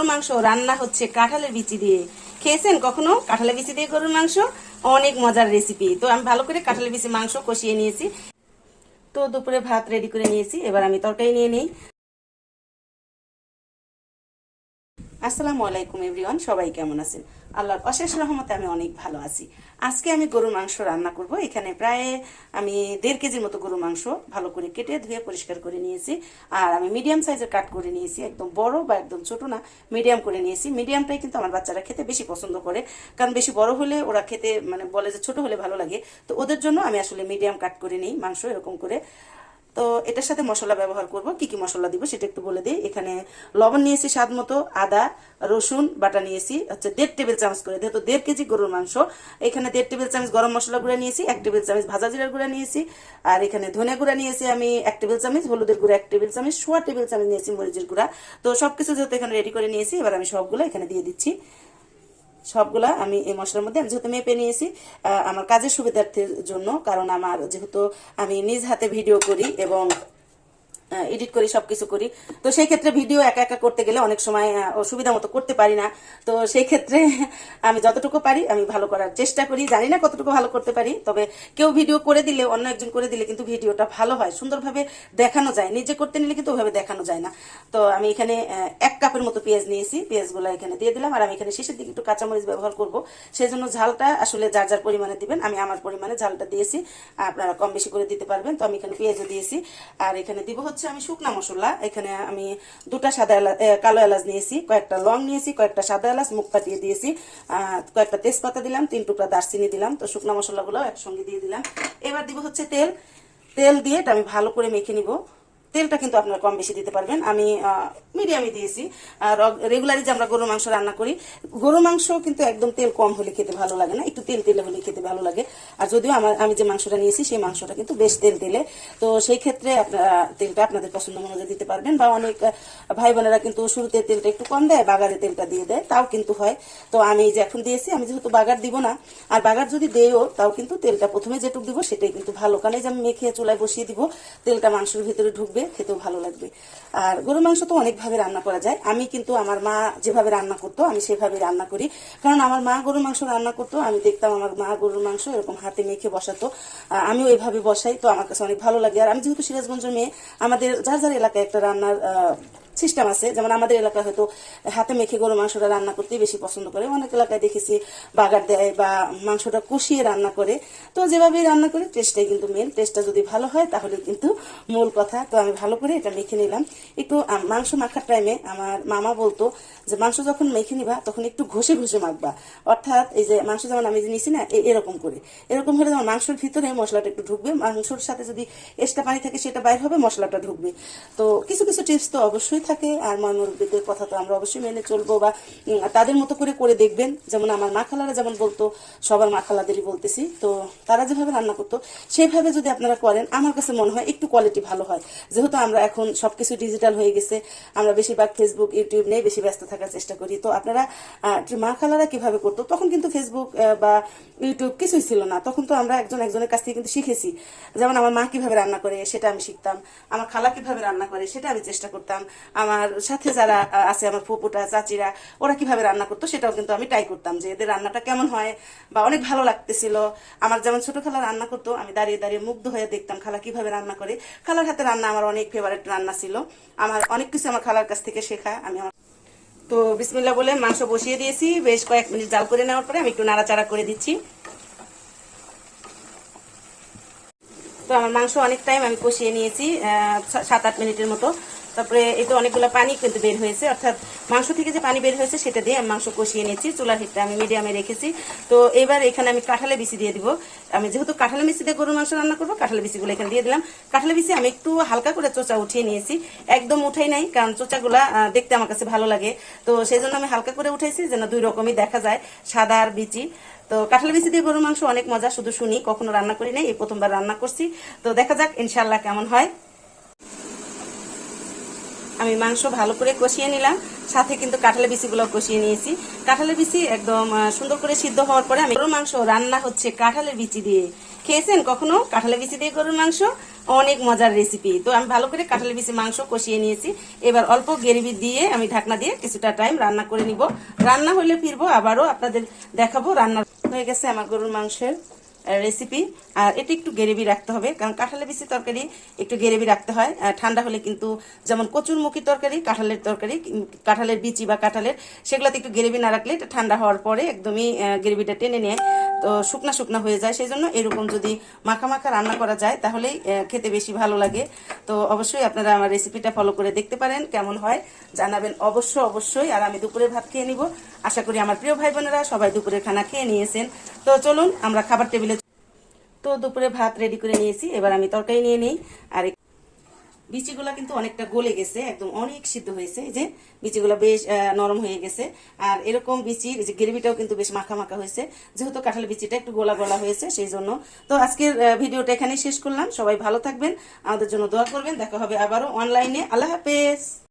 গরুর মাংস রান্না হচ্ছে কাঁঠালের বিচি দিয়ে। খেয়েছেন কখনো কাঁঠালের বিচি দিয়ে গরুর মাংস? অনেক মজার রেসিপি। তো আমি ভালো করে কাঁঠালের বিচি মাংস কষিয়ে নিয়েছি। তো দুপুরে ভাত রেডি করে নিয়েছি, এবার আমি তরকারি নিয়ে নিই। আসসালামু আলাইকুম এভরিওয়ান, সবাই কেমন আছেন? আল্লাহর অশেষ রহমতে আমি অনেক ভালো আছি। আজকে আমি গরুর মাংস রান্না করব। এখানে প্রায় আমি 1.5 কেজির মতো গরুর মাংস ভালো করে কেটে ধুয়ে পরিষ্কার করে নিয়েছি। আর আমি মিডিয়াম সাইজের কাট করে নিয়েছি, একদম বড় বা একদম ছোট না, মিডিয়াম করে নিয়েছি। মিডিয়ামটাই কিন্তু আমার বাচ্চারা খেতে বেশি পছন্দ করে, কারণ বেশি বড় হলে ওরা খেতে বলে যে ছোট হলে ভালো লাগে। তো ওদের জন্য আমি আসলে মিডিয়াম কাট করে নিই মাংস এরকম করে। তো এটার সাথে মশলা ব্যবহার করব, কি কি মশলা দিব সেটা একটু বলে দিই। এখানে লবণ নিয়েছি স্বাদ মতো, আদা রসুন বাটা নিয়েছি হচ্ছে 1.5 টেবিল চামচ করে, যেহেতু 1.5 কেজি গরুর মাংস। এখানে 1.5 টেবিল চামচ গরম মশলা গুঁড়া নিয়েছি, 1 টেবিল চামচ ভাজা জিরার গুঁড়া নিয়েছি, আর এখানে ধনে গুঁড়া নিয়েছি আমি 1 টেবিল চামচ, হলুদের গুঁড়া 1 টেবিল চামচ, 1.5 টেবিল চামচ নিয়েছি মরিচের গুঁড়া। তো সবকিছু যেহেতু এখানে রেডি করে নিয়েছি, এবার আমি সবগুলো এখানে দিয়ে দিচ্ছি। সবগুলা আমি এই মশলার মধ্যে আমি যেহেতু মেপে নিয়েছি আমার কাজের সুবিধার্থের জন্য, কারণ আমার যেহেতু আমি নিজ হাতে ভিডিও করি এবং এডিট করি, সবকিছু করি, তো সেই ক্ষেত্রে ভিডিও একা একা করতে গেলে অনেক সময় অসুবিধা মতো করতে পারি না। তো সেই ক্ষেত্রে আমি যতটুকু পারি আমি ভালো করার চেষ্টা করি। জানি না কতটুকু ভালো করতে পারি, তবে কেউ ভিডিও করে দিলে, অন্য একজন করে দিলে কিন্তু ভিডিওটা ভালো হয়, সুন্দরভাবে দেখানো যায়। নিজে করতে নিলে কিন্তু ওইভাবে দেখানো যায় না। তো আমি এখানে 1 কাপের মতো পেঁয়াজ নিয়েছি, পেঁয়াজগুলো এখানে দিয়ে দিলাম। আর আমি এখানে শেষের দিকে একটু কাঁচামরিচ ব্যবহার করব, সেই জন্য ঝালটা আসলে যার যার পরিমাণে দিবেন। আমি আমার পরিমাণে ঝালটা দিয়েছি, আপনারা কম বেশি করে দিতে পারবেন। তো আমি এখানে পেঁয়াজও দিয়েছি। আর এখানে দিব হচ্ছে আমি শুকনা মশলা। এখানে আমি 2টা সাদা এলাচ, কালো এলাচ নিয়েছি, কয়েকটা লং নিয়েছি, কয়েকটা সাদা এলাচ মুখ পাতিয়ে দিয়েছি, কয়েকটা তেজপাতা দিলাম, 3 টুকরা দারচিনি দিলাম। তো শুকনা মশলাগুলো একসঙ্গে দিয়ে দিলাম। এবার দিব হচ্ছে তেল। তেল দিয়ে এটা আমি ভালো করে মেখে নিব। তেলটা কিন্তু আপনারা কম বেশি দিতে পারবেন, আমি মিডিয়ামই দিয়েছি। আর রেগুলারই যে আমরা গরুর মাংস রান্না করি, গরুর মাংস কিন্তু একদম তেল কম হলে খেতে ভালো লাগে না, একটু তেল তেলে হলে খেতে ভালো লাগে। আর যদিও আমি যে মাংসটা নিয়েছি সেই মাংসটা কিন্তু বেশ তেল তেলে, তো সেই ক্ষেত্রে আপনারা তেলটা আপনাদের পছন্দ অনুযায়ী দিতে পারবেন। বা অনেক ভাই বোনেরা কিন্তু শুরুতে তেলটা একটু কম দেয়, বাগারে তেলটা দিয়ে দেয়, তাও কিন্তু হয়। তো আমি যে এখন দিয়েছি, আমি যেহেতু বাগার দিব না, আর বাগার যদি দেও তাও কিন্তু তেলটা প্রথমে যেটুকু দিব সেটাই কিন্তু ভালো, কারণ এই যে আমি মেখে চুলায় বসিয়ে দিব, তেলটা মাংসের ভিতরে ঢুকবে, খেতেও ভালো লাগবে। আর গরুর মাংস তো অনেকভাবে রান্না করা যায়। আমি কিন্তু আমার মা যেভাবে রান্না করতো আমি সেভাবে রান্না করি, কারণ আমার মা গরুর মাংস রান্না করতো, আমি দেখতাম আমার মা গরুর মাংস এরকম হাতে মেখে বসাতো, আমিও এইভাবে বসাই। তো আমার কাছে অনেক ভালো লাগে। আর আমি যেহেতু সিরাজগঞ্জের মেয়ে, আমাদের যার যার এলাকায় একটা রান্নার সিস্টেম আছে। যেমন আমাদের এলাকায় হয়তো হাতে মেখে গরু মাংসটা রান্না করতেই বেশি পছন্দ করে, অনেক এলাকায় দেখেছি বাগার দেয় বা মাংসটা কষিয়ে রান্না করে। তো যেভাবে রান্না করে টেস্টটাই কিন্তু মেন, টেস্টটা যদি ভালো হয় তাহলে কিন্তু মূল কথা। তো আমি ভালো করে এটা মেখে নিলাম। একটু মাংস মাখার টাইমে আমার মামা বলতো যে মাংস যখন মেখে নিবা তখন একটু ঘষে ঘষে মাখবা, অর্থাৎ এই যে মাংস যেমন আমি যে নিছি না এরকম করে, এরকম হলে যেমন মাংসের ভিতরে মশলাটা একটু ঢুকবে, মাংসর সাথে যদি এক্সট্রা পানি থাকে সেটা বাইর হবে, মশলাটা ঢুকবে। তো কিছু কিছু টিপস তো অবশ্যই থাকে, আর মুরব্বীদের কথা তো আমরা অবশ্যই মেনে চলবো বা তাদের মতো করে করে দেখবেন। যেমন আমার মা খালারা যেমন বলতো, সবার মা খালাদেরই বলতেছি, তো তারা যেভাবে রান্না করতো সেইভাবে যদি আপনারা করেন, আমার কাছে মনে হয় একটু কোয়ালিটি ভালো হয়। যেহেতু আমরা এখন সবকিছু ডিজিটাল হয়ে গেছে, আমরা বেশিরভাগ ফেসবুক ইউটিউব নিয়ে বেশি ব্যস্ত থাকার চেষ্টা করি। তো আপনারা মা খালারা কিভাবে করতো, তখন কিন্তু ফেসবুক বা ইউটিউব কিছুই ছিল না, তখন তো আমরা একজন একজনের কাছ থেকে কিন্তু শিখেছি। যেমন আমার মা কিভাবে রান্না করে সেটা আমি শিখতাম, আমার খালা কিভাবে রান্না করে সেটা আমি চেষ্টা করতাম, আমার সাথে যারা আছে আমার ফুপুটা চাচিরা ওরা কিভাবে রান্না করতো সেটাও কিন্তু আমি ট্রাই করতাম, যে এদের রান্নাটা কেমন হয়, বা অনেক ভালো লাগতেছিল। আমার যেমন ছোট খালা রান্না করতো, আমি দাঁড়িয়ে দাঁড়িয়ে মুগ্ধ হয়ে দেখতাম খালা কিভাবে রান্না করে। খালার হাতে রান্না আমার অনেক ফেভারিট রান্না ছিল, আমার অনেক কিছু আমার খালার কাছ থেকে শেখা। আমি তো বিসমিল্লাহ বলে মাংস বসিয়ে দিয়েছি, বেশ কয়েক মিনিট জাল করে নেওয়ার পরে আমি একটু নাড়াচাড়া করে দিচ্ছি। তো আমার মাংস অনেক টাইম আমি কষিয়ে নিয়েছি, 7-8 মিনিটের মতো। তারপরে এই তো অনেকগুলো পানি কিন্তু বের হয়েছে, অর্থাৎ মাংস থেকে যে পানি বের হয়েছে সেটা দিয়ে আমি মাংস কষিয়ে নিয়েছি। চুলার হিটটা আমি মিডিয়ামে রেখেছি। তো এবার এখানে আমি কাঁঠালের বিচি দিয়ে দিব। আমি যেহেতু কাঁঠালের বিচি দিয়ে গরুর মাংস রান্না করবো, কাঁঠালের বিচিগুলো এখানে দিয়ে দিলাম। কাঁঠালের বিচি আমি একটু হালকা করে চোচা উঠিয়ে নিয়েছি, একদম উঠাই নাই, কারণ চোচাগুলা দেখতে আমার কাছে ভালো লাগে। তো সেই জন্য আমি হালকা করে উঠেছি, যেন 2 রকমই দেখা যায়, সাদা আর বিচি। তো কাঁঠালের বিচি দিয়ে গরুর মাংস অনেক মজা, শুধু শুনি, কখনো রান্না করি নাই, এই প্রথমবার রান্না করছি। তো দেখা যাক ইনশাল্লাহ কেমন হয়। আমি মাংস ভালো করে কষিয়ে নিলাম, সাথে কিন্তু কাঁঠালের বিচিগুলো কষিয়ে নিয়েছি। কাঁঠালের বিচি একদম সুন্দর করে সিদ্ধ হওয়ার পরে আমি গরুর মাংস রান্না হচ্ছে কাঁঠালের বিচি দিয়ে। খেয়েছেন কখনো কাঁঠালের বিচি দিয়ে গরুর মাংস? অনেক মজার রেসিপি। তো আমি ভালো করে কাঁঠালের বিচি মাংস কষিয়ে নিয়েছি। এবার অল্প গ্রেভি দিয়ে আমি ঢাকনা দিয়ে কিছুটা টাইম রান্না করে নিব। রান্না হলে ফিরবো, আবারও আপনাদের দেখাবো। রান্না হয়ে গেছে আমার গরুর মাংসের রেসিপি। আর এটা একটু গ্রেভি রাখতে হবে, কারণ কাঁঠালের বিচি তরকারি একটু গ্রেভি রাখতে হয়। ঠান্ডা হলে কিন্তু, যেমন কচুরমুখী তরকারি, তরকারি, কাঁঠালের বিচি বা কাঁঠালের, সেগুলোতে একটু গ্রেভি না রাখলে এটা ঠান্ডা হওয়ার পরে একদমই গ্রেভিটা টেনে নেয়, তো শুকনা শুকনা হয়ে যায়। সেই জন্য এরকম যদি মাখা মাখা রান্না করা যায় তাহলেই খেতে বেশি ভালো লাগে। তো অবশ্যই আপনারা আমার রেসিপিটা ফলো করে দেখতে পারেন, কেমন হয় জানাবেন অবশ্যই। আর আমি দুপুরে ভাত খেয়ে নিব। আশা করি আমার প্রিয় ভাই বোনেরা সবাই দুপুরের খানা খেয়ে নিয়েছেন। তো চলুন আমরা খাবার টেবিলে। তো দুপুরে ভাত রেডি করে নিয়েছি, এবার আমি তরকারি নিয়ে নিই। আর বিচিগুলা কিন্তু অনেকটা গলে গেছে, একদম অনেক সিদ্ধ হয়েছে। এই যে বিচিগুলা বেশ নরম হয়ে গেছে। আর এরকম বিচির যে গ্রেভিটাও কিন্তু বেশ মাখা মাখা হয়েছে, যেহেতু কাঁঠালের বিচিটা একটু গোলা গোলা হয়েছে সেই জন্য। তো আজকের ভিডিওটা এখানেই শেষ করলাম। সবাই ভালো থাকবেন, আমাদের জন্য দোয়া করবেন। দেখা হবে আবারও অনলাইনে। আল্লাহ হাফেজ।